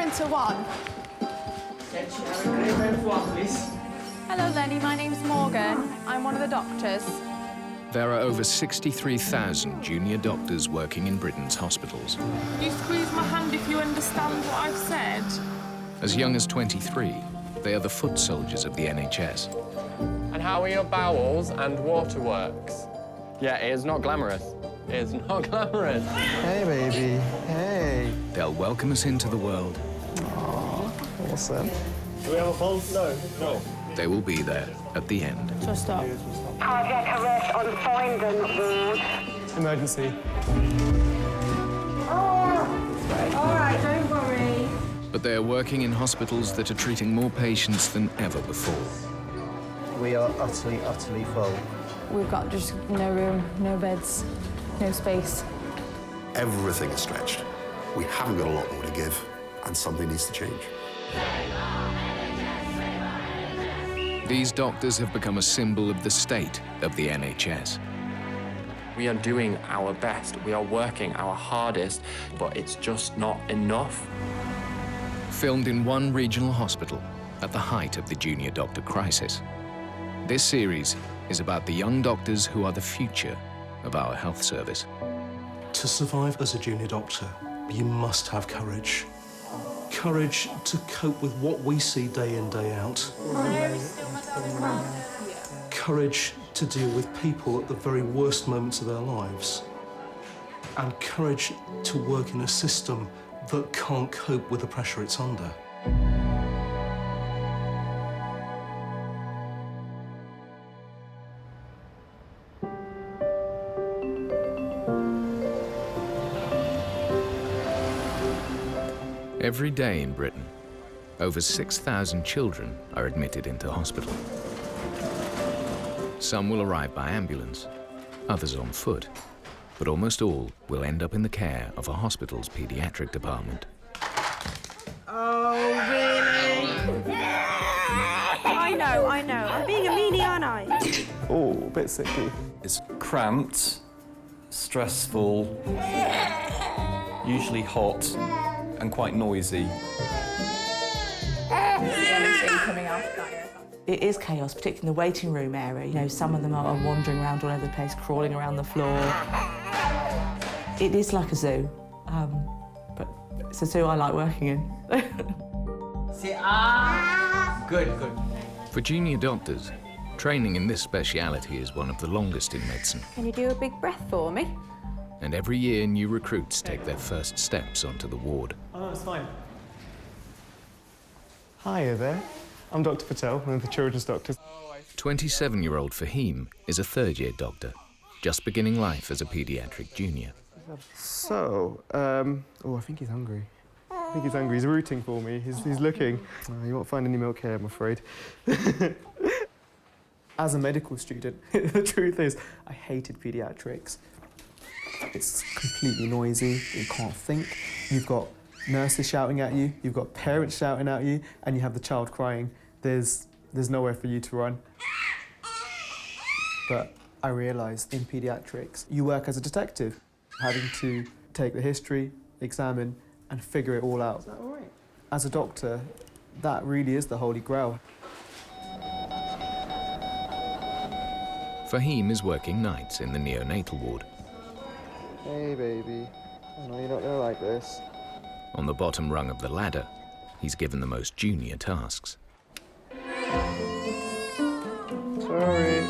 into one. Hello, Lenny. My name's Morgan. I'm one of the doctors. There are over 63,000 junior doctors working in Britain's hospitals. Can you squeeze my hand if you understand what I've said? As young as 23, they are the foot soldiers of the NHS. And how are your bowels and waterworks? Yeah, it is not glamorous. It is not glamorous. Hey, baby. Hey. They'll welcome us into the world. Aww, awesome. Do we have a phone? No. No. They will be there at the end. Just stop. Cardiac arrest on Foyndon ward. Emergency. All right, don't worry. But they are working in hospitals that are treating more patients than ever before. We are utterly, utterly full. We've got just no room, no beds, no space. Everything is stretched. We haven't got a lot more to give, and something needs to change. These doctors have become a symbol of the state of the NHS. We are doing our best. We are working our hardest, but it's just not enough. Filmed in one regional hospital at the height of the junior doctor crisis. This series is about the young doctors who are the future of our health service. To survive as a junior doctor, you must have courage. Courage to cope with what we see day in, day out. Courage to deal with people at the very worst moments of their lives. And courage to work in a system that can't cope with the pressure it's under. Every day in Britain, over 6,000 children are admitted into hospital. Some will arrive by ambulance, others on foot, but almost all will end up in the care of a hospital's paediatric department. Oh, really? I know. I'm being a meanie, aren't I? Oh, a bit sicky. It's cramped, stressful, usually hot, and quite noisy. It is chaos, particularly in the waiting room area. You know, some of them are wandering around all over the place, crawling around the floor. It is like a zoo, but it's a zoo I like working in. Good. For junior doctors, training in this speciality is one of the longest in medicine. Can you do a big breath for me? And every year, new recruits take their first steps onto the ward. Oh, no, it's fine. Hiya there. I'm Dr. Patel, one of the children's doctors. 27-year-old Fahim is a third-year doctor, just beginning life as a paediatric junior. So, oh, I think he's hungry. He's rooting for me. He's looking. Oh, you won't find any milk here, I'm afraid. As a medical student, the truth is, I hated paediatrics. It's completely noisy, you can't think. You've got nurses shouting at you, you've got parents shouting at you, and you have the child crying. There's nowhere for you to run. But I realised in paediatrics, you work as a detective, having to take the history, examine, and figure it all out. Is that all right? As a doctor, that really is the holy grail. Fahim is working nights in the neonatal ward. Hey, baby. I know you're not going to like this. On the bottom rung of the ladder, he's given the most junior tasks. Sorry.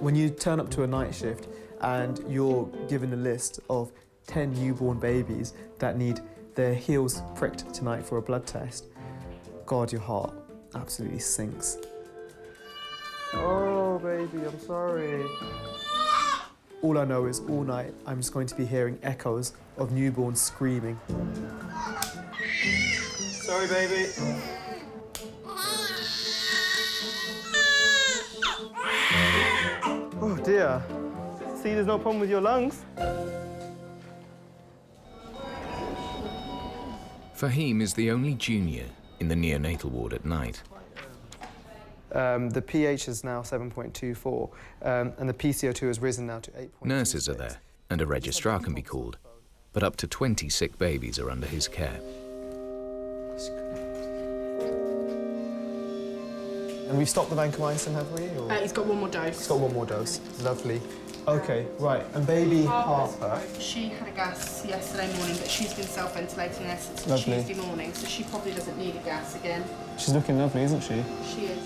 When you turn up to a night shift and you're given a list of 10 newborn babies that need their heels pricked tonight for a blood test, God, your heart absolutely sinks. Oh, baby, I'm sorry. All I know is all night I'm just going to be hearing echoes of newborns screaming. Sorry, baby. Oh, dear. See, there's no problem with your lungs. Fahim is the only junior in the neonatal ward at night. The pH is now 7.24, and the PCO2 has risen now to 8.26. Nurses are there, and a registrar can be called, but up to 20 sick babies are under his care. Just And we've stopped the vancomycin, have we? Or? He's got one more dose. He's got one more dose. Lovely. OK, right, and baby Harper. She had a gas yesterday morning, but she's been self-ventilating her since Lovely. Tuesday morning, so she probably doesn't need a gas again. She's looking lovely, isn't she? She is.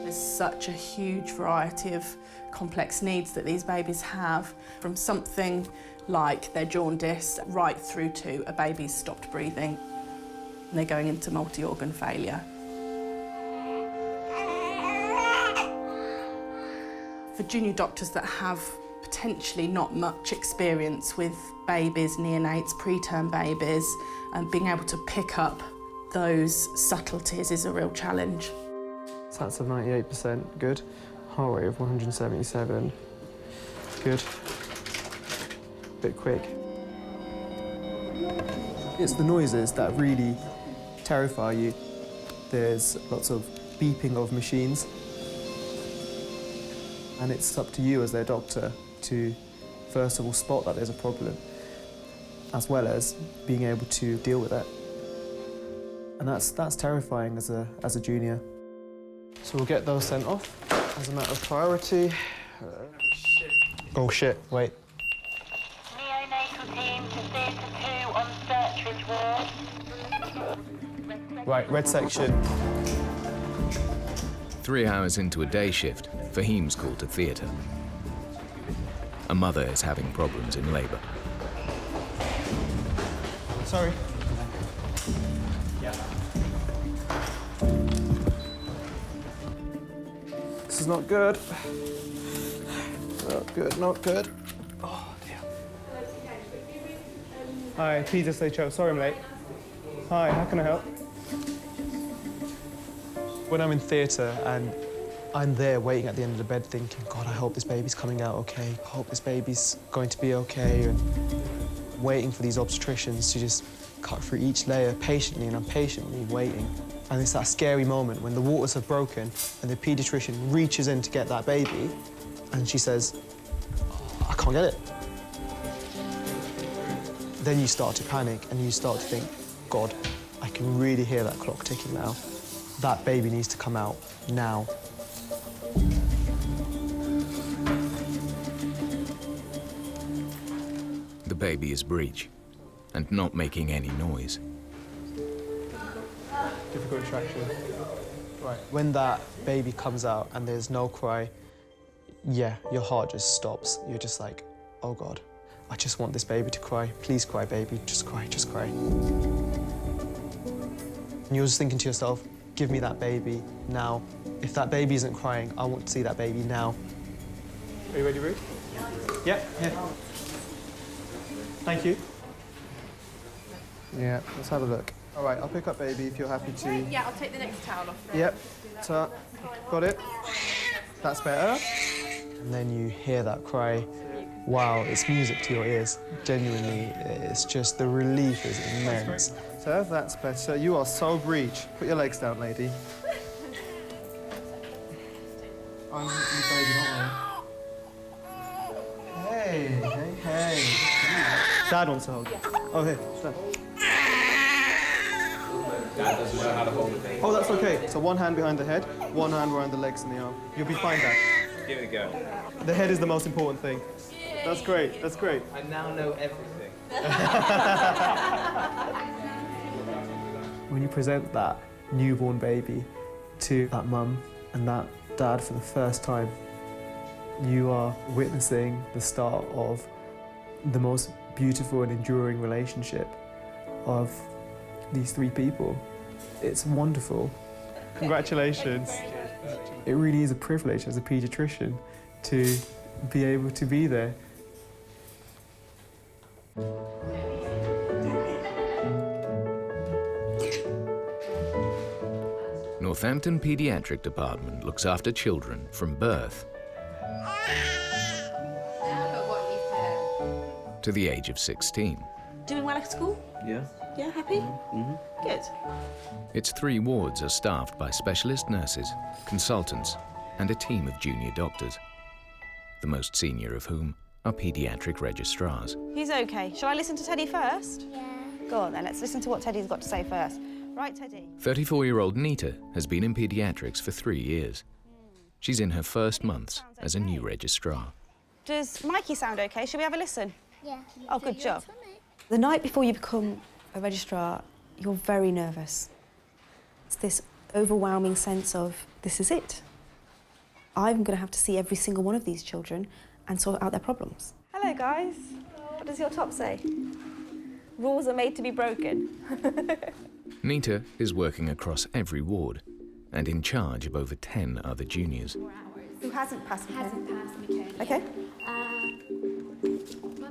There's such a huge variety of complex needs that these babies have, from something like they're jaundiced right through to a baby's stopped breathing and they're going into multi-organ failure. For junior doctors that have potentially not much experience with babies, neonates, preterm babies, and being able to pick up those subtleties is a real challenge. Sats of 98%, good. Heart rate of 177, good. Bit quick. It's the noises that really terrify you. There's lots of beeping of machines. And it's up to you as their doctor to, first of all, spot that there's a problem, as well as being able to deal with it. And that's terrifying as a junior. So we'll get those sent off as a matter of priority. Oh shit, wait. Neonatal team to Theatre 2 on Searchridge Ward. Right, red section. 3 hours into a day shift, Fahim's called to theatre. A mother is having problems in labour. Sorry. This is not good. Not good, not good. Oh, dear. Hi, paediatric HO. Sorry I'm late. Hi, how can I help? When I'm in theatre and I'm there waiting at the end of the bed thinking, God, I hope this baby's coming out okay. I hope this baby's going to be okay. And waiting for these obstetricians to just cut through each layer patiently, and I'm patiently waiting. And it's that scary moment when the waters have broken and the paediatrician reaches in to get that baby and she says, oh, I can't get it. Then you start to panic and you start to think, God, I can really hear that clock ticking now. That baby needs to come out now. The baby is breech and not making any noise. Difficult retraction. Right, when that baby comes out and there's no cry, yeah, your heart just stops. You're just like, oh God, I just want this baby to cry. Please cry, baby, just cry, just cry. And you're just thinking to yourself, give me that baby now. If that baby isn't crying, I want to see that baby now. Are you ready, Ruth? Yeah, yeah. Thank you. Yeah, let's have a look. All right, I'll pick up baby if you're happy to. Yeah, I'll take the next towel off. Yep, so, got it. That's better. And then you hear that cry. Wow, it's music to your ears. Genuinely, it's just, the relief is immense. So that's better. You are so breech. Put your legs down, lady. I'm your baby, not I? Hey, hey, hey. Dad wants to hold you. Oh, here, Dad. Dad doesn't know how to hold it. Oh, that's okay. So one hand behind the head, one hand around the legs and the arm. You'll be fine, Dad. Give it a go. The head is the most important thing. That's great, that's great. I now know everything. When you present that newborn baby to that mum and that dad for the first time, you are witnessing the start of the most beautiful and enduring relationship of these three people. It's wonderful. Congratulations. It really is a privilege as a paediatrician to be able to be there. Northampton Paediatric Department looks after children from birth to the age of 16. Doing well at school? Yeah. Yeah, happy? Mm-hmm. Good. Its 3 wards are staffed by specialist nurses, consultants, and a team of junior doctors, the most senior of whom are paediatric registrars. He's okay. Shall I listen to Teddy first? Yeah. Go on then, let's listen to what Teddy's got to say first. Right, Teddy. 34-year-old Nita has been in paediatrics for 3 years. She's in her first months as a new registrar. Does Mikey sound okay? Should we have a listen? Yeah. Oh, good job. The night before you become a registrar, you're very nervous. It's this overwhelming sense of, this is it. I'm going to have to see every single one of these children and sort out their problems. Hello, guys. What does your top say? Rules are made to be broken. Nita is working across every ward and in charge of over 10 other juniors. Who hasn't passed me? Okay.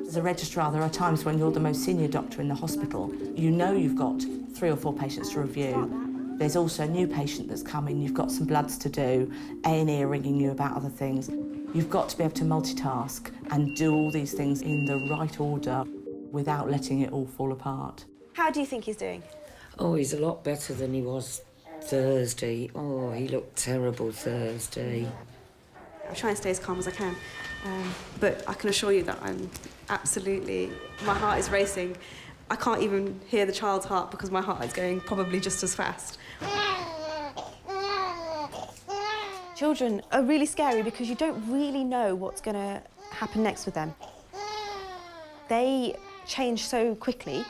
As a registrar, there are times when you're the most senior doctor in the hospital. You know you've got 3 or 4 patients to review. There's also a new patient that's coming. You've got some bloods to do, A&E are ringing you about other things. You've got to be able to multitask and do all these things in the right order without letting it all fall apart. How do you think he's doing? Oh, he's a lot better than he was Thursday. Oh, he looked terrible Thursday. I'll try and stay as calm as I can. But I can assure you that I'm absolutely... My heart is racing. I can't even hear the child's heart because my heart is going probably just as fast. Children are really scary because you don't really know what's going to happen next with them. They change so quickly.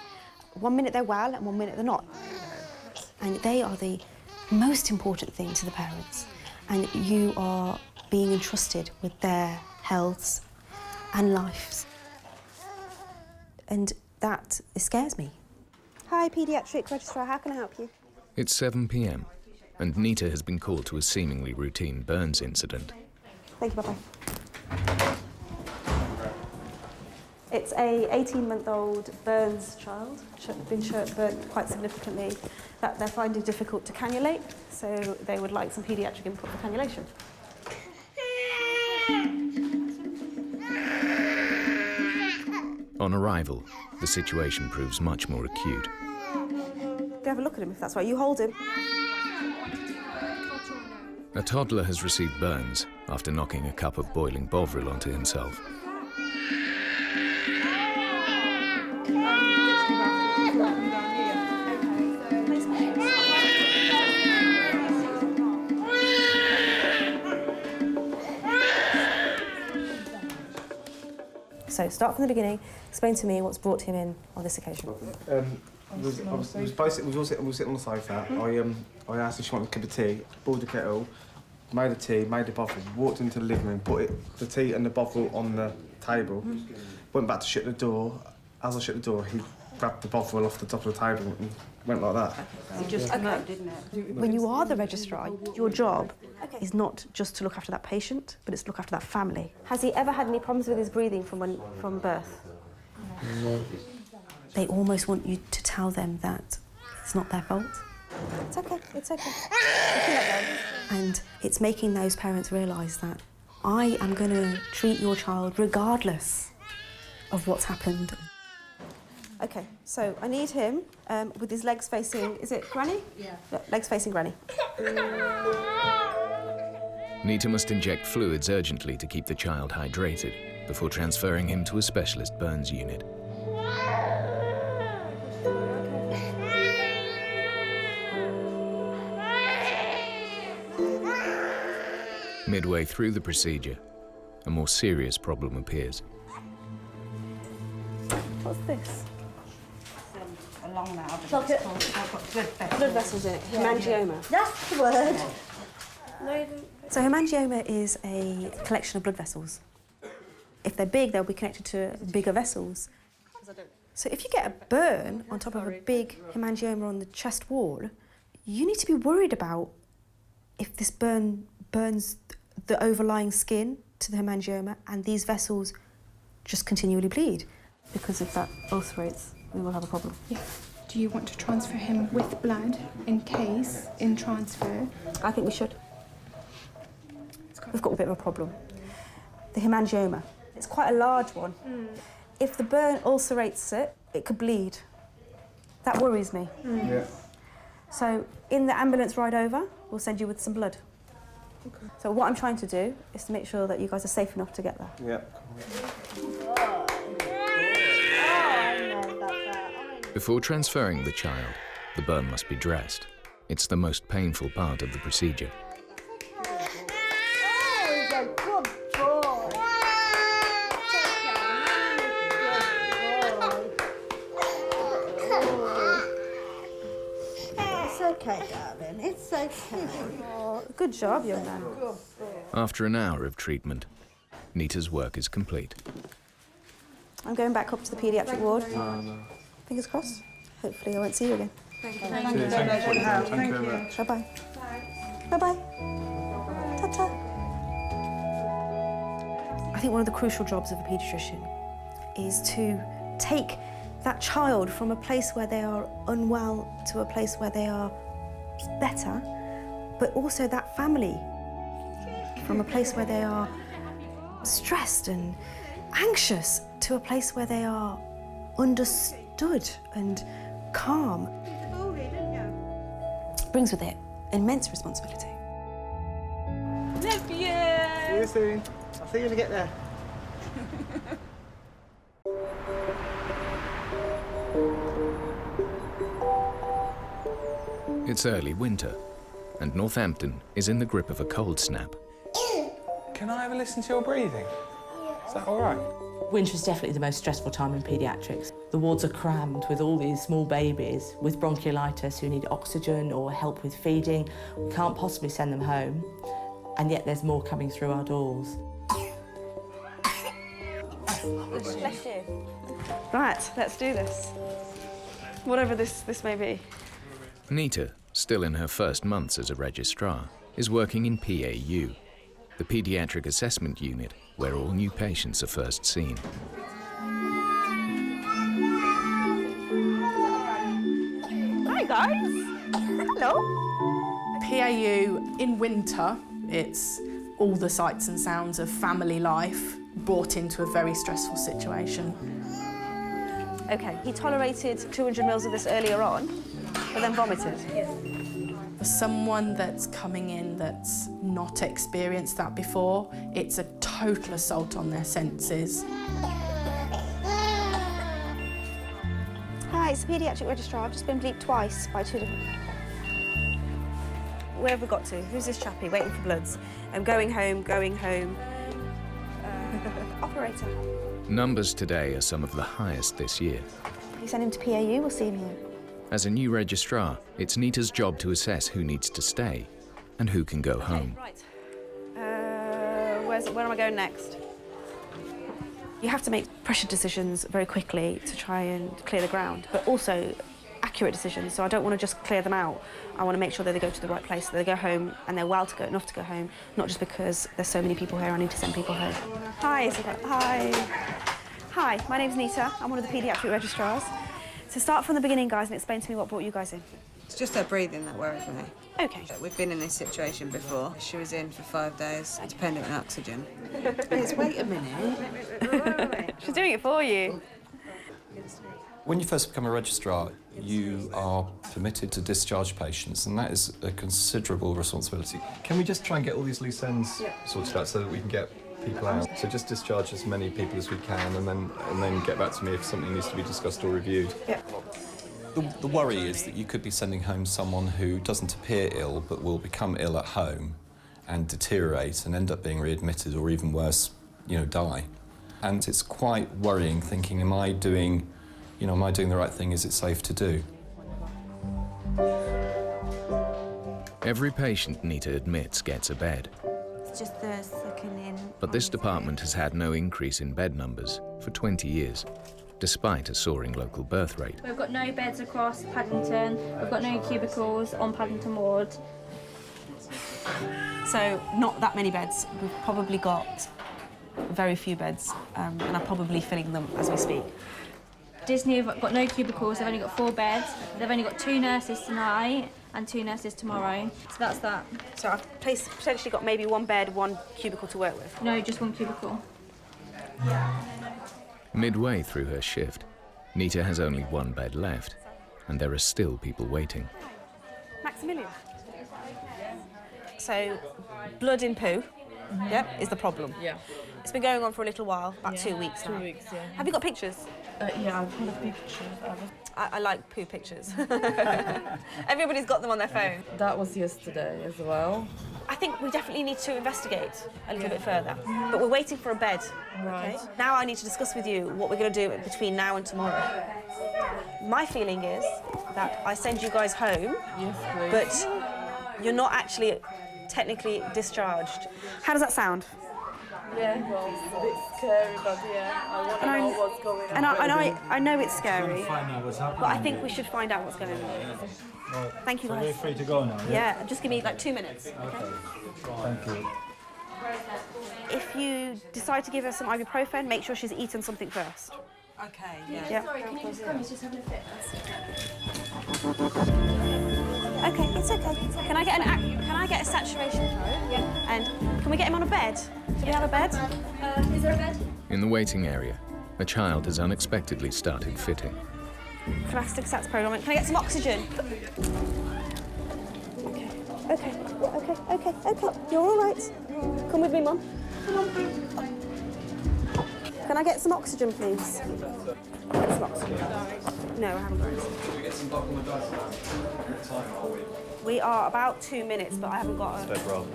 1 minute they're well and 1 minute they're not. And they are the most important thing to the parents. And you are being entrusted with their healths and lives. And that scares me. Hi, paediatric registrar, how can I help you? It's 7 p.m. and Nita has been called to a seemingly routine burns incident. Thank you, bye-bye. It's a 18-month-old burns child, been burnt quite significantly, that they're finding difficult to cannulate, so they would like some paediatric input for cannulation. On arrival, the situation proves much more acute. Go have a look at him if that's right. You hold him. A toddler has received burns after knocking a cup of boiling Bovril onto himself. So start from the beginning. Explain to me what's brought him in on this occasion. We were sitting on the sofa. I asked if she wanted a cup of tea, boiled the kettle, made the tea, made the bottle, walked into the living room, put the tea and the bottle on the table, went back to shut the door. As I shut the door, he grabbed the bottle off the top of the table and went like that. It just came out, didn't it? When you are the registrar, your job is not just to look after that patient, but it's to look after that family. Has he ever had any problems with his breathing from birth? No. They almost want you to tell them that it's not their fault. It's okay, it's okay. And it's making those parents realise that I am going to treat your child regardless of what's happened. OK, so I need him with his legs facing... Is it Granny? Yeah. Legs facing Granny. Nita must inject fluids urgently to keep the child hydrated before transferring him to a specialist burns unit. Midway through the procedure, a more serious problem appears. What's this? Along now. Chocolate. Blood vessels in it. Hemangioma. That's the word. So hemangioma is a collection of blood vessels. If they're big, they'll be connected to bigger vessels. So if you get a burn on top of a big hemangioma on the chest wall, you need to be worried about if this burns the overlying skin to the hemangioma and these vessels just continually bleed. Because if that ulcerates, we will have a problem. Yeah. Do you want to transfer him with blood in case, in transfer? I think we should. We've got a bit of a problem. The hemangioma, it's quite a large one. If the burn ulcerates it, it could bleed. That worries me. Yeah. So in the ambulance ride over, we'll send you with some blood. Okay. So what I'm trying to do is to make sure that you guys are safe enough to get there. Yeah. Before transferring the child, The burn must be dressed. It's the most painful part of the procedure. It's okay, darling. It's okay. Oh, good job, young man. After an hour of treatment, Nita's work is complete. I'm going back up to the paediatric ward. No. Fingers crossed. Hopefully I won't see you again. Thank you. Thank you very much. Bye-bye. Bye-bye. Ta-ta. I think one of the crucial jobs of a paediatrician is to take that child from a place where they are unwell to a place where they are better, but also that family from a place where they are stressed and anxious to a place where they are understood and calm. Brings with it immense responsibility. Love you! See you soon. I'll see you when you get there. It's early winter, and Northampton is in the grip of a cold snap. Can I have a listen to your breathing? Is that all right? Winter is definitely the most stressful time in paediatrics. The wards are crammed with all these small babies with bronchiolitis who need oxygen or help with feeding. We can't possibly send them home, and yet there's more coming through our doors. Bless you. Right, let's do this. Whatever this may be. Nita, still in her first months as a registrar, is working in PAU, the Paediatric Assessment Unit, where all new patients are first seen. Hi guys. Hello. PAU in winter, it's all the sights and sounds of family life brought into a very stressful situation. Okay, he tolerated 200 mils of this earlier on, but then vomited. For someone that's coming in that's not experienced that before, it's a total assault on their senses. Hi, it's the paediatric registrar. I've just been bleeped twice by two different... Where have we got to? Who's this chappie waiting for bloods? I'm going home, going home. Operator. Numbers today are some of the highest this year. You send him to PAU, we'll see him here. As a new registrar, it's Nita's job to assess who needs to stay and who can go home. Right. Where am I going next? You have to make pressure decisions very quickly to try and clear the ground, but also accurate decisions. So I don't want to just clear them out. I want to make sure that they go to the right place, that they go home and they're well to go, enough to go home, not just because there's so many people here, I need to send people home. Hi, Isabel. Hi. Hi, my name's Nita. I'm one of the paediatric registrars. So start from the beginning, guys, and explain to me what brought you guys in. It's just her breathing that worries me. OK. We've been in this situation before. She was in for 5 days, dependent on oxygen. Liz, wait a minute. She's doing it for you. When you first become a registrar, you are permitted to discharge patients, and that is a considerable responsibility. Can we just try and get all these loose ends sorted out so that we can get people out? So just discharge as many people as we can, and then get back to me if something needs to be discussed or reviewed. Yeah. The worry is that you could be sending home someone who doesn't appear ill but will become ill at home and deteriorate and end up being readmitted or even worse, die. And it's quite worrying thinking, am I doing the right thing? Is it safe to do? Every patient Nita admits gets a bed. It's just the second in. But this department has had no increase in bed numbers for 20 years, despite a soaring local birth rate. We've got no beds across Paddington, we've got no cubicles on Paddington Ward. So, not that many beds. We've probably got very few beds, and are probably filling them as we speak. Disney have got no cubicles, they've only got 4 beds. They've only got 2 nurses tonight and 2 nurses tomorrow. So that's that. So I've potentially got maybe 1 bed, 1 cubicle to work with? No, just 1 cubicle. Midway through her shift, Nita has only 1 bed left, and there are still people waiting. Maximilian. So, blood in poo, is the problem. Yeah. It's been going on for a little while, about 2 weeks now. 2 weeks, yeah. Have you got pictures? Yeah, I've got a picture. I like poo pictures. Everybody's got them on their phone. That was yesterday as well. I think we definitely need to investigate a little bit further, but we're waiting for a bed. Right. Okay? Now I need to discuss with you what we're going to do between now and tomorrow. My feeling is that I send you guys home, yes, please. but you're not actually technically discharged. How does that sound? Yeah, well, it's a bit scary, but yeah, I want to know what's going on. And I know it's scary, Find out what's happening. but I think we should find out what's going on. Right. Thank you, So guys. we're free to go now, yeah? Yeah, just give me like 2 minutes. Okay. Thank you. If you decide to give her some ibuprofen, make sure she's eaten something first. Okay, Yeah. Sorry, can you just come? He's just having a fit. Okay, it's okay. Can I get a saturation code? Yeah. And can we get him on a bed? Do we have a bed? Is there a bed? In the waiting area, a child has unexpectedly started fitting. Plastic sats program. Can I get some oxygen? Okay. You're all right. Come with me, Mum. Come on. Can I get some oxygen, please? Some oxygen. No, I haven't got it. Should we get some buckle and dice? What time are we? We are about 2 minutes, but I haven't got a... Step roll,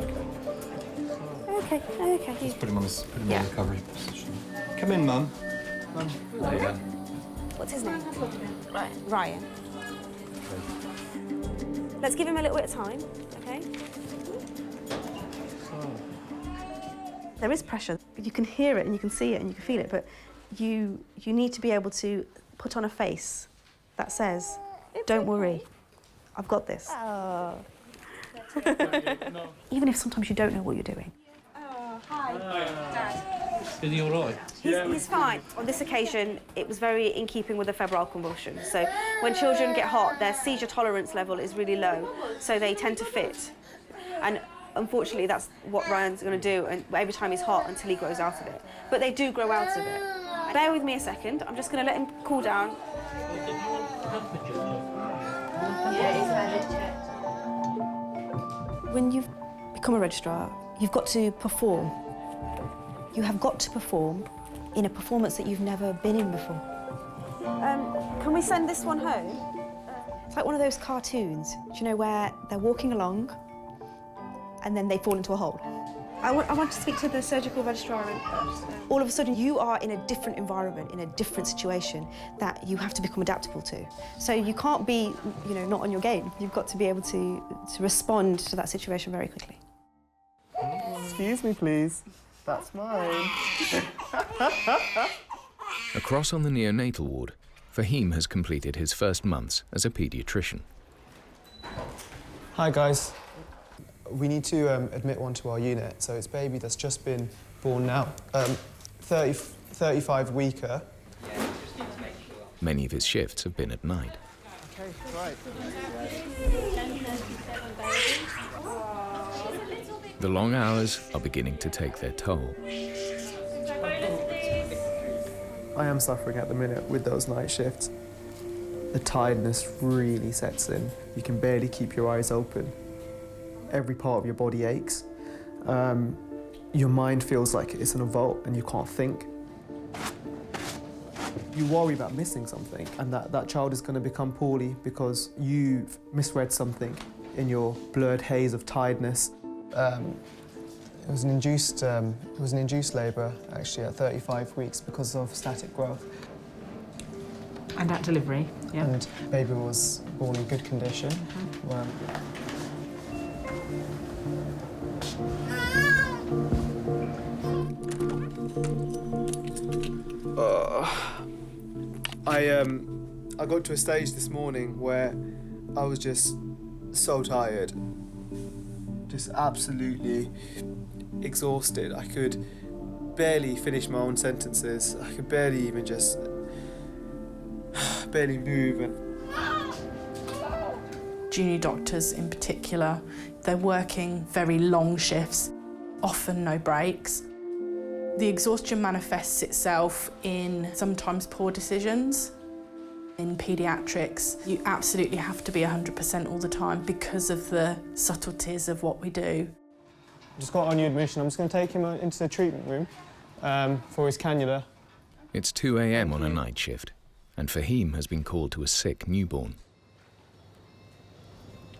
okay. Okay. Let's put him on this, put him Yeah. in recovery position. Come in, Mum. Yeah. What's his name? Ryan. Let's give him a little bit of time, okay? There is pressure. You can hear it and you can see it and you can feel it, but you need to be able to put on a face that says, don't worry, I've got this. Oh. Even if sometimes you don't know what you're doing. Oh, hi. Dad. Is he all right? He's fine. On this occasion, it was very in keeping with the febrile convulsion. So when children get hot, their seizure tolerance level is really low, so they tend to fit. And unfortunately, that's what Ryan's going to do and every time he's hot until he grows out of it. But they do grow out of it. Bear with me a second. I'm just going to let him cool down. When you've become a registrar, you've got to perform. You have got to perform in a performance that you've never been in before. Can we send this one home? It's like one of those cartoons, do you know, where they're walking along and then they fall into a hole. I want to speak to the surgical registrar. All of a sudden, you are in a different environment, in a different situation that you have to become adaptable to. So you can't be, not on your game. You've got to be able to respond to that situation very quickly. Excuse me, please. That's mine. Across on the neonatal ward, Fahim has completed his first months as a paediatrician. Hi, guys. We need to admit one to our unit. So it's a baby that's just been born now, 35 weeker. Many of his shifts have been at night. Okay, right. The long hours are beginning to take their toll. I am suffering at the minute with those night shifts. The tiredness really sets in. You can barely keep your eyes open. Every part of your body aches. Your mind feels like it's in a vault and you can't think. You worry about missing something and that child is going to become poorly because you've misread something in your blurred haze of tiredness. It was an induced labour, actually, at 35 weeks because of static growth. And at delivery, yeah. And baby was born in good condition. I got to a stage this morning where I was just so tired, just absolutely exhausted. I could barely finish my own sentences. I could barely even just barely move. Junior doctors in particular, they're working very long shifts, often no breaks. The exhaustion manifests itself in sometimes poor decisions. In paediatrics, you absolutely have to be 100% all the time because of the subtleties of what we do. Just got a new admission. I'm just going to take him into the treatment room. for his cannula. It's 2 a.m. on a night shift, and Fahim has been called to a sick newborn.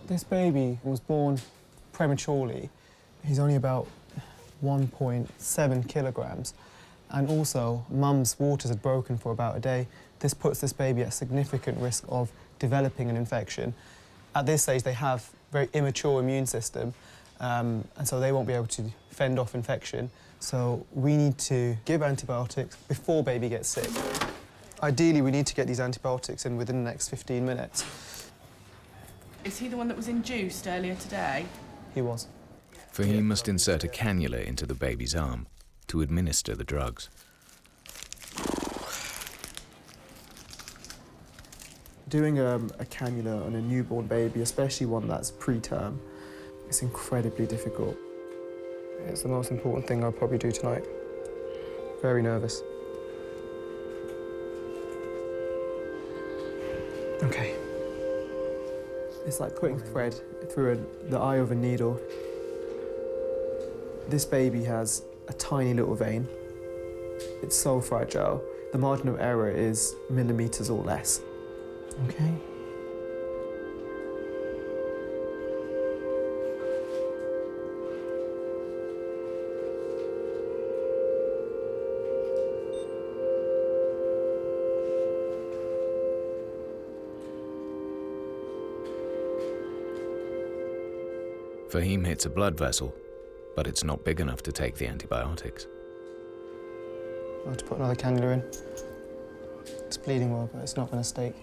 This baby was born prematurely. He's only about 1.7 kilograms. And also, mum's waters had broken for about a day. This puts this baby at significant risk of developing an infection. At this stage, they have a very immature immune system, and so they won't be able to fend off infection. So we need to give antibiotics before baby gets sick. Ideally, we need to get these antibiotics in within the next 15 minutes. Is he the one that was induced earlier today? He was. Fahim must insert a cannula into the baby's arm to administer the drugs. Doing a cannula on a newborn baby, especially one that's preterm, it's incredibly difficult. It's the most important thing I'll probably do tonight. Very nervous. Okay. It's like putting thread through the eye of a needle. This baby has a tiny little vein. It's so fragile. The margin of error is millimeters or less. Okay. Fahim hits a blood vessel, but it's not big enough to take the antibiotics. I'll have to put another cannula in. It's bleeding well, but it's not going to stake.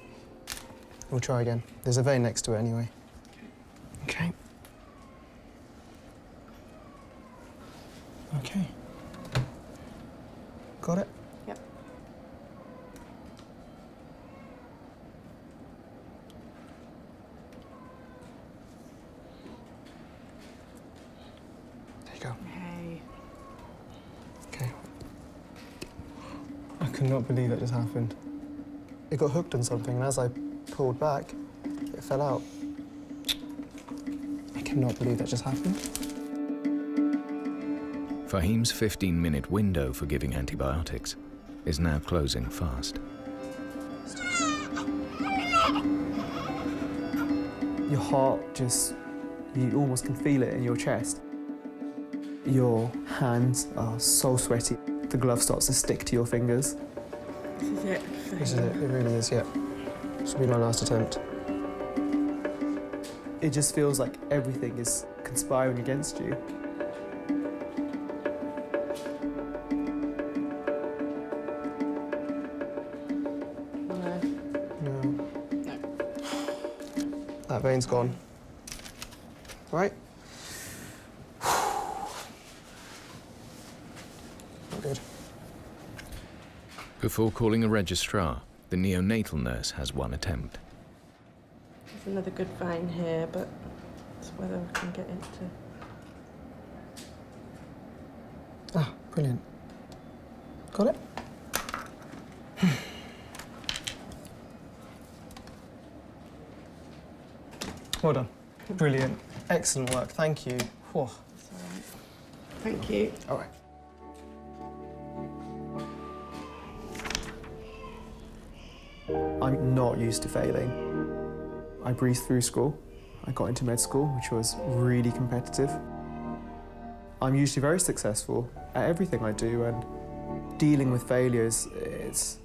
We'll try again. There's a vein next to it anyway. Okay. Okay. Got it? Yep. There you go. Hey. Okay. I could not believe that just happened. It got hooked on something, and as I pulled back, it fell out. I cannot believe that just happened. Fahim's 15-minute window for giving antibiotics is now closing fast. Your heart just, you almost can feel it in your chest. Your hands are so sweaty. The glove starts to stick to your fingers. This is it. This is it, it really is, yeah. This will be my last attempt. It just feels like everything is conspiring against you. No. That vein's gone. Right? Not good. Before calling a registrar, the neonatal nurse has one attempt. There's another good vein here, but it's whether I can get it to... Ah, brilliant. Got it? Well done. Brilliant. Excellent work. Thank you. Whew. That's all right. Thank you. All right. I'm not used to failing. I breezed through school. I got into med school, which was really competitive. I'm usually very successful at everything I do, and dealing with failures, it's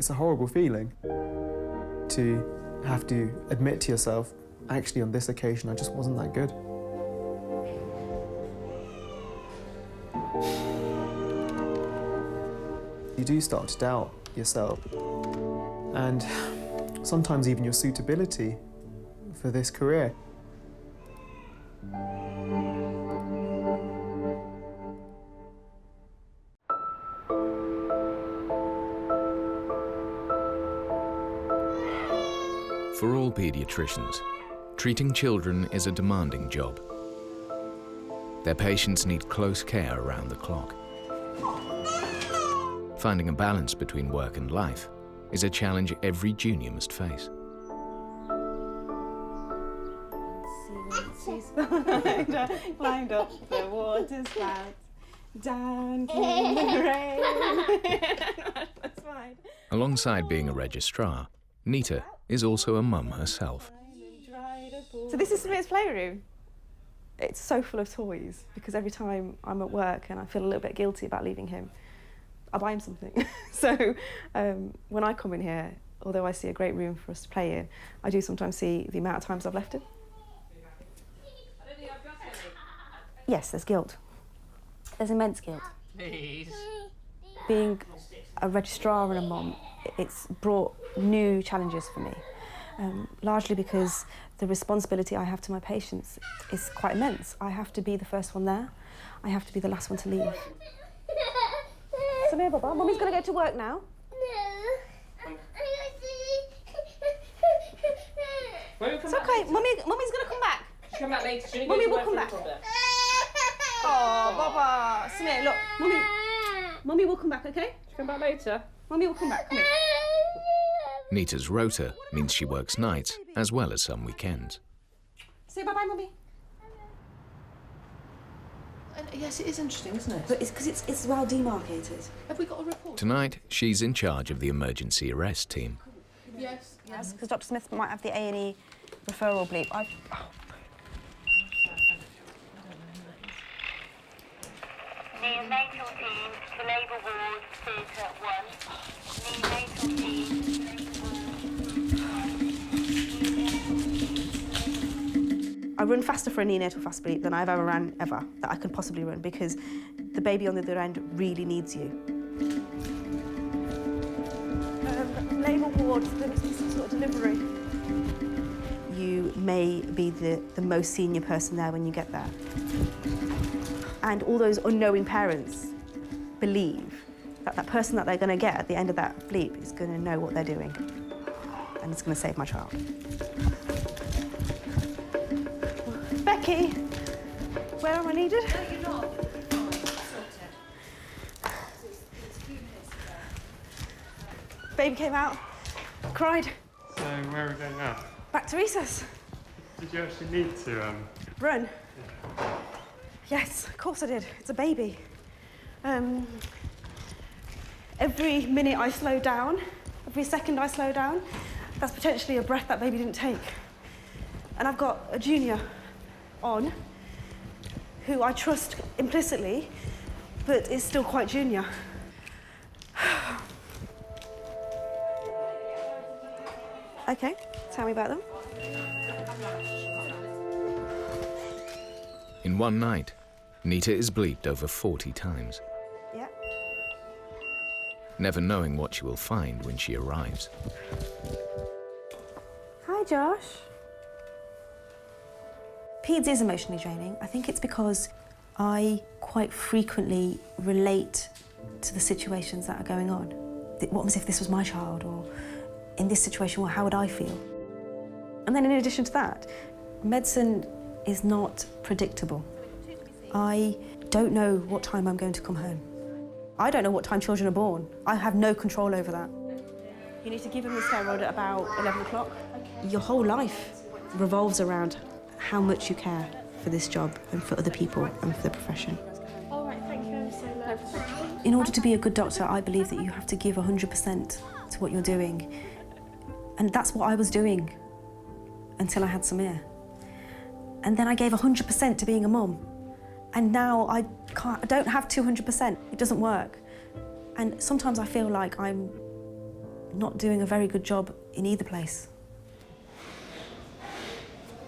a horrible feeling. To have to admit to yourself, actually on this occasion, I just wasn't that good. You do start to doubt yourself, and sometimes even your suitability for this career. For all paediatricians, treating children is a demanding job. Their patients need close care around the clock. Finding a balance between work and life is a challenge every junior must face. She's climbed up the water spout. Dan came the rain. That's fine. Alongside being a registrar, Nita is also a mum herself. So this is Samir's playroom. It's so full of toys because every time I'm at work and I feel a little bit guilty about leaving him, I buy him something. So when I come in here, although I see a great room for us to play in, I do sometimes see the amount of times I've left him. Yes, there's guilt. There's immense guilt. Please. Being a registrar and a mum, it's brought new challenges for me, largely because the responsibility I have to my patients is quite immense. I have to be the first one there. I have to be the last one to leave. Come here, Baba. Mummy's going to go to work now. It's okay. Mummy's going to come back. She'll come back later. Mummy will come back. Oh, Baba. Samir, look. Mummy will come back, okay? She'll come back later. Mummy will come back. Come here. Nita's rota means she works nights as well as some weekends. Say bye-bye, Mummy. Yes, it is interesting, isn't it? But it's because it's well demarcated. Have we got a report? Tonight, she's in charge of the emergency arrest team. Yes. Yes, because Dr. Smith might have the A&E referral bleep. Neonatal team to Labour Ward, Theatre 1. Neonatal team. I run faster for a neonatal fast bleep than I've ever ran, that I could possibly run, because the baby on the other end really needs you. Labour Ward, there must be some sort of delivery. You may be the most senior person there when you get there. And all those unknowing parents believe that that person that they're going to get at the end of that bleep is going to know what they're doing. And it's going to save my child. Becky, where am I needed? No, you're not. Baby came out, cried. So where are we going now? Back to recess. Did you actually need to Run? Yes, of course I did. It's a baby. Every minute I slow down, every second I slow down, that's potentially a breath that baby didn't take. And I've got a junior on who I trust implicitly, but is still quite junior. Okay, tell me about them. In one night, Nita is bleeped over 40 times, Yeah. never knowing what she will find when she arrives. Hi, Josh. PEDS is emotionally draining. I think it's because I quite frequently relate to the situations that are going on. What was if this was my child? Or in this situation, well, how would I feel? And then in addition to that, medicine is not predictable. I don't know what time I'm going to come home. I don't know what time children are born. I have no control over that. You need to give them the steroid at about 11 o'clock. Your whole life revolves around how much you care for this job and for other people and for the profession. All right, thank you so much. In order to be a good doctor, I believe that you have to give 100% to what you're doing. And that's what I was doing until I had Samir. And then I gave 100% to being a mum. And now I don't have 200%. It doesn't work. And sometimes I feel like I'm not doing a very good job in either place.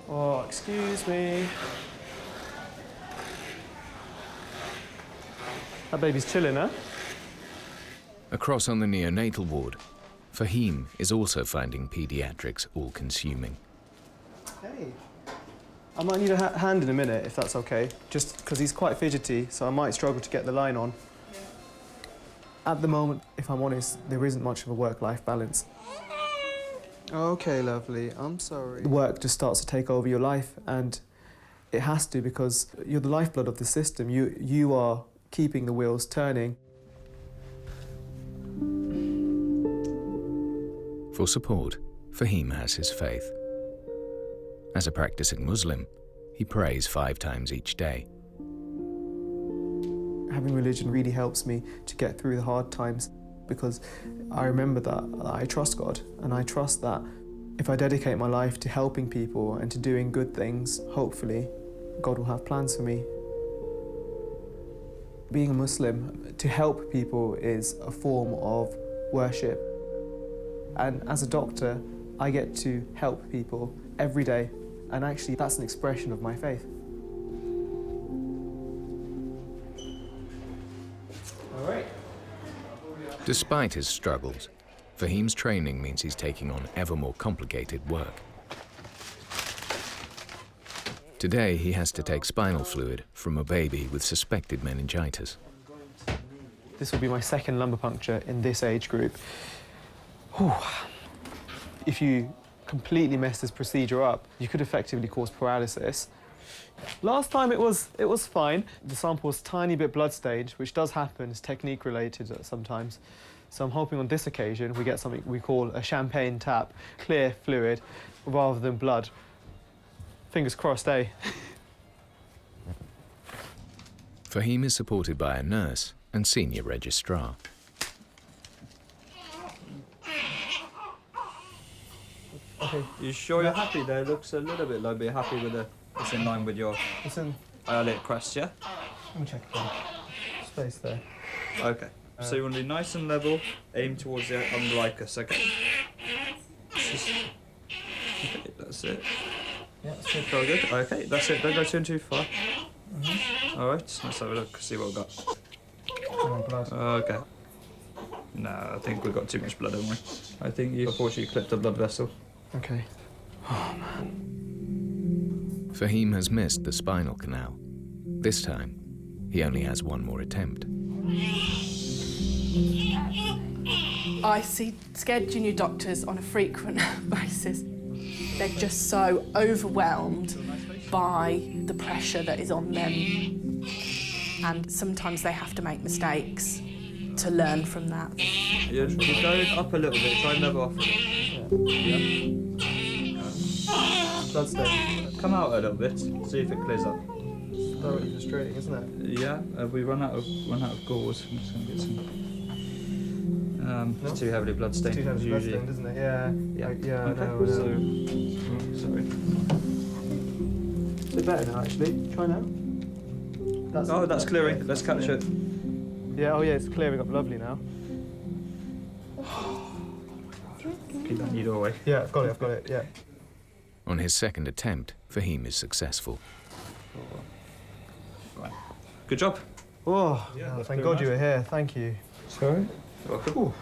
Oh, excuse me. That baby's chilling, huh? Across on the neonatal ward, Fahim is also finding paediatrics all-consuming. Hey. I might need a hand in a minute, if that's okay. Just because he's quite fidgety, so I might struggle to get the line on. At the moment, if I'm honest, there isn't much of a work-life balance. Okay, lovely. I'm sorry. Work just starts to take over your life, and it has to because you're the lifeblood of the system. You are keeping the wheels turning. For support, Fahim has his faith. As a practicing Muslim, he prays 5 times each day. Having religion really helps me to get through the hard times, because I remember that I trust God, and I trust that if I dedicate my life to helping people and to doing good things, hopefully God will have plans for me. Being a Muslim, to help people is a form of worship. And as a doctor, I get to help people every day, and actually that's an expression of my faith. All right. Despite his struggles, Fahim's training means he's taking on ever more complicated work. Today, he has to take spinal fluid from a baby with suspected meningitis. This will be my second lumbar puncture in this age group. Whew. If you completely mess this procedure up, you could effectively cause paralysis. Last time it was fine. The sample was a tiny bit blood-stained, which does happen, it's technique-related sometimes. So I'm hoping on this occasion we get something we call a champagne tap, clear fluid, rather than blood. Fingers crossed, eh? Fahim is supported by a nurse and senior registrar. Okay. You sure you're happy there? It looks a little bit low, but you're happy with it's in line with your earlier request, yeah? Let me check again. Space there. Okay. So you want to be nice and level, aim towards the umbilicus, okay? Okay, that's it. Yeah, that's good. Very good. Okay, that's it. Don't go too far. All right, let's have a look, see what we've got. Blood. Okay. No, I think we've got too much blood, haven't we? I think you unfortunately clipped a blood vessel. Okay. Oh, man. Fahim has missed the spinal canal. This time, he only has one more attempt. I see scared junior doctors on a frequent basis. They're just so overwhelmed by the pressure that is on them. And sometimes they have to make mistakes to learn from that. You're going up a little bit, try and level off. Yeah. Bloodstone. Come out a little bit, see if it clears up. It's thoroughly frustrating, isn't it? Yeah, we run out of gauze. I'm just going to get some. It's too heavily bloodstained. Too heavily usually. bloodstained, isn't it? Yeah. Yeah. Okay. I know. Sorry. It's a bit better now, actually. Try now. That's clearing. Let's catch it. Yeah. Oh, yeah. It's clearing up lovely now. Keep that needle away. Yeah, I've got it. Yeah. On his second attempt, Fahim is successful. Right. Good job. Oh, thank God you were here. Thank you. Sorry. Welcome.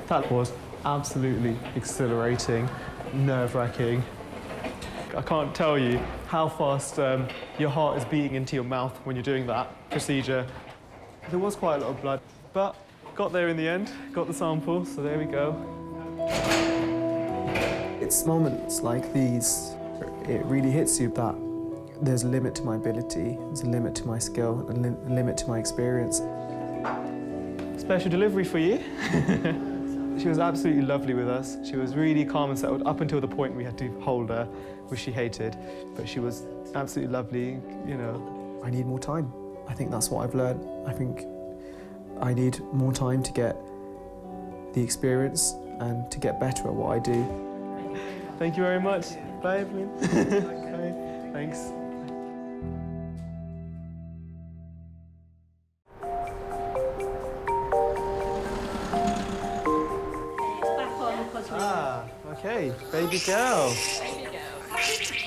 That was absolutely exhilarating, nerve-wracking. I can't tell you how fast your heart is beating into your mouth when you're doing that procedure. There was quite a lot of blood, but got there in the end, got the sample, so there we go. It's moments like these, it really hits you that there's a limit to my ability, there's a limit to my skill, a limit to my experience. Special delivery for you. She was absolutely lovely with us. She was really calm and settled up until the point we had to hold her, which she hated. But she was absolutely lovely, you know. I need more time. I think that's what I've learned. I think I need more time to get the experience and to get better at what I do. Thank you very much. Bye, Evelyn. Bye. Thanks. Okay, baby girl.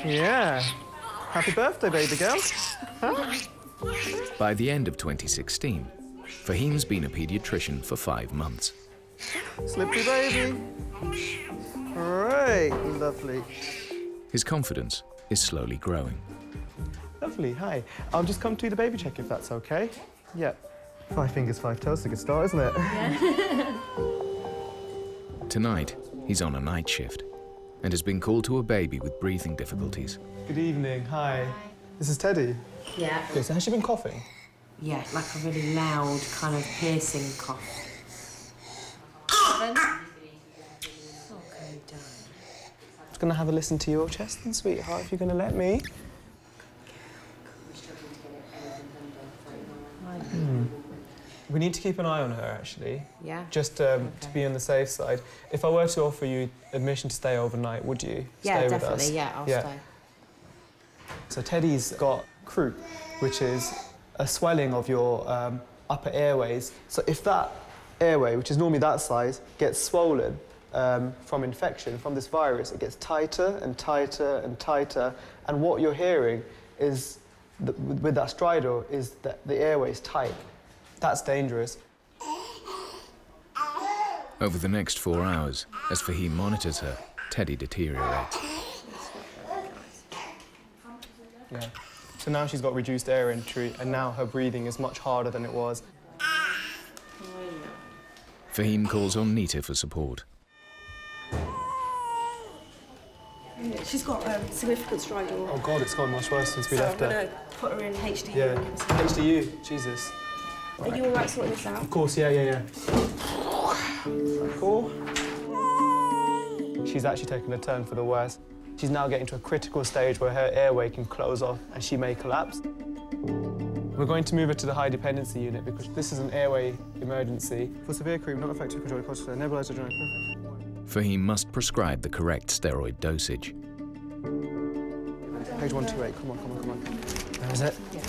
Yeah. Happy birthday, baby girl. Huh? By the end of 2016, Fahim's been a paediatrician for 5 months. Slippery baby. All right, lovely. His confidence is slowly growing. Lovely, hi. I'll just come to the baby check if that's okay. Yeah. 5 fingers, 5 toes is a good start, isn't it? Yeah. Tonight, he's on a night shift and has been called to a baby with breathing difficulties. Good evening, hi. This is Teddy. Yeah. Okay, so has she been coughing? Yeah, like a really loud, kind of piercing cough. I'm just going to have a listen to your chest then, sweetheart, if you're going to let me. We need to keep an eye on her, actually. Yeah. Just to be on the safe side. If I were to offer you admission to stay overnight, would you Yeah, stay definitely. with us? Yeah, I'll stay. So Teddy's got croup, which is a swelling of your upper airways. So if that airway, which is normally that size, gets swollen from infection, from this virus, it gets tighter and tighter and tighter. And what you're hearing is, with that stridor, is that the airway's tight. That's dangerous. Over the next 4 hours, as Fahim monitors her, Teddy deteriorates. Yeah. So now she's got reduced air entry, and now her breathing is much harder than it was. Fahim calls on Nita for support. She's got significant stridor. Oh God, it's gotten much worse since we left I'm her. going to put her in HDU. Yeah, HDU, Jesus. Are you all right sorting this out? Of course, yeah. Cool. She's actually taken a turn for the worse. She's now getting to a critical stage where her airway can close off and she may collapse. We're going to move her to the high dependency unit because this is an airway emergency. For severe croup, not effective control of cortisol, nebulizer joint. Fahim must prescribe the correct steroid dosage. Page 128, come on. That is it? Yeah.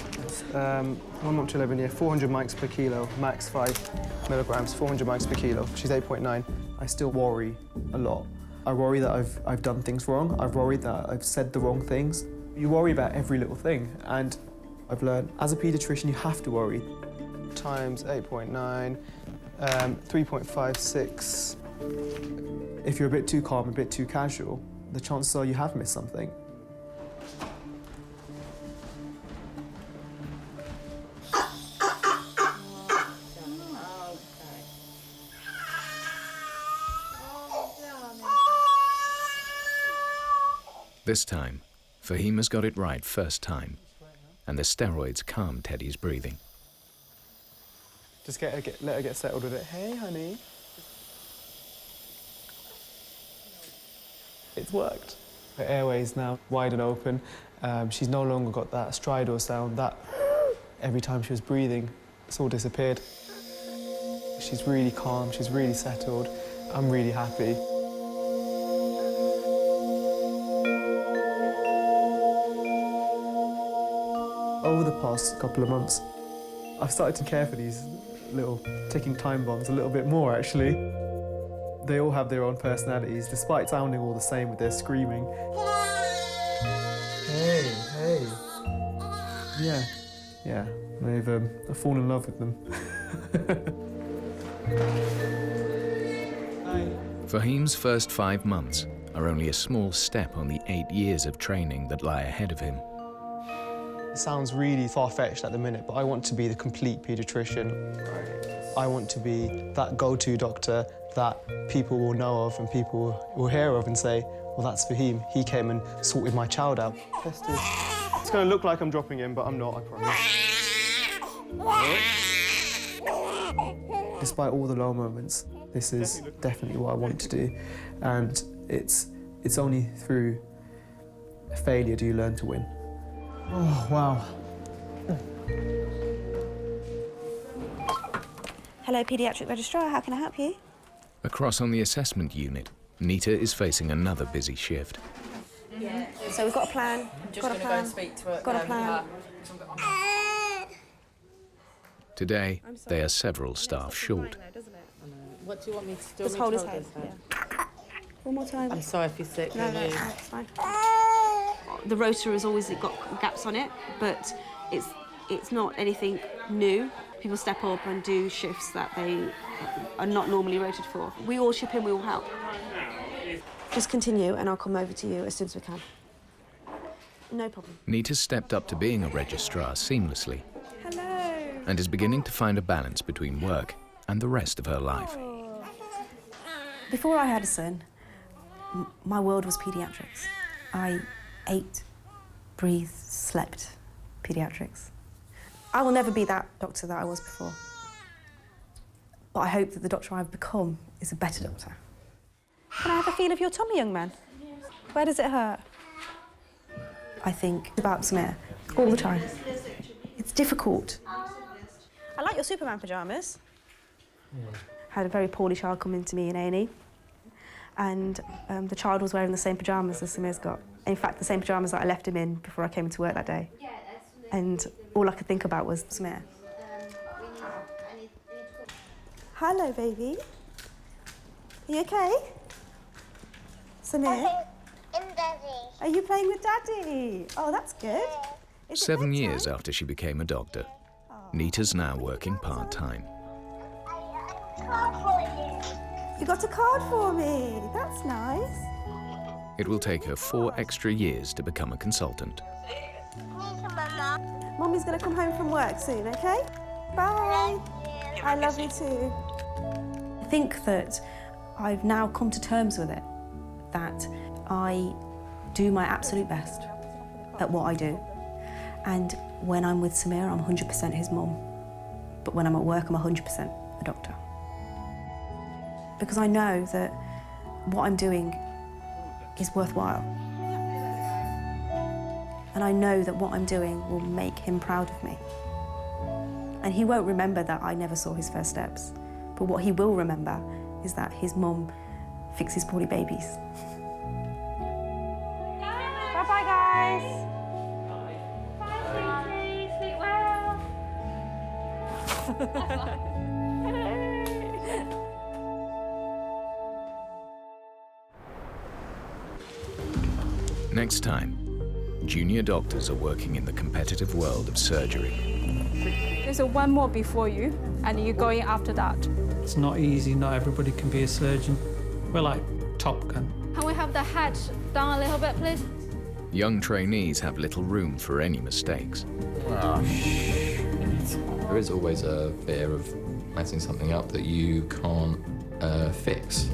1 month to 11 year, 400 mics per kilo, max 5 milligrams, 400 mics per kilo. She's 8.9. I still worry a lot. I worry that I've done things wrong. I've worried that I've said the wrong things. You worry about every little thing, and I've learned as a paediatrician you have to worry. Times 8.9, 3.56. If you're a bit too calm, a bit too casual, the chances are you have missed something. This time, Fahim has got it right first time, and the steroids calm Teddy's breathing. Just let her get settled with it. Hey, honey. It's worked. Her airway's now wide and open. She's no longer got that stridor sound that every time she was breathing, it's all disappeared. She's really calm, she's really settled. I'm really happy. Over the past couple of months, I've started to care for these little ticking time bombs a little bit more, actually. They all have their own personalities, despite sounding all the same with their screaming. Hey. Yeah, I've fallen in love with them. Fahim's first 5 months are only a small step on the 8 years of training that lie ahead of him. It sounds really far-fetched at the minute, but I want to be the complete paediatrician. I want to be that go-to doctor that people will know of and people will hear of and say, well, that's Fahim. He came and sorted my child out. It's going to look like I'm dropping him, but I'm not, I promise. Despite all the low moments, this is definitely what I want to do. And it's only through failure do you learn to win. Oh, wow. Hello, paediatric registrar. How can I help you? Across on the assessment unit, Nita is facing another busy shift. Yeah. So we've got a plan. I'm just going to go and speak to her. Got a plan. Today, they are several staff short. What do you want me to do? Just hold his head. Yeah. One more time. I'm sorry if you're sick. No, it's fine. The rotor has always got gaps on it, but it's not anything new. People step up and do shifts that they are not normally rotated for. We all chip in, we all help. Just continue and I'll come over to you as soon as we can. No problem. Nita stepped up to being a registrar seamlessly. Hello. And is beginning to find a balance between work and the rest of her life. Before I had a son, my world was paediatrics. I ate, breathed, slept paediatrics. I will never be that doctor that I was before. But I hope that the doctor I've become is a better doctor. Can I have a feel of your tummy, young man? Where does it hurt? I think about Samir all the time. It's difficult. I like your Superman pyjamas? Had a very poorly child come into me in A&E, and the child was wearing the same pyjamas as Samir's got. In fact, the same pyjamas that I left him in before I came to work that day. And all I could think about was Samir. Hello, baby. You okay? Samir? Are you playing with Daddy? Oh, that's good. 7 years after she became a doctor, Nita's now working part-time. You got a card for me. That's nice. It will take her 4 extra years to become a consultant. Mummy's going to come home from work soon, okay? Bye. I love you too. I think that I've now come to terms with it, that I do my absolute best at what I do. And when I'm with Samir, I'm 100% his mum. But when I'm at work, I'm 100% a doctor. Because I know that what I'm doing is worthwhile. And I know that what I'm doing will make him proud of me. And he won't remember that I never saw his first steps. But what he will remember is that his mum fixes poorly babies. Bye-bye, guys. Bye, sweetie. Sleep well. Next time, junior doctors are working in the competitive world of surgery. There's one more before you, and you're going after that. It's not easy, not everybody can be a surgeon. We're like Top Gun. Can we have the head down a little bit, please? Young trainees have little room for any mistakes. There is always a fear of messing something up that you can't fix.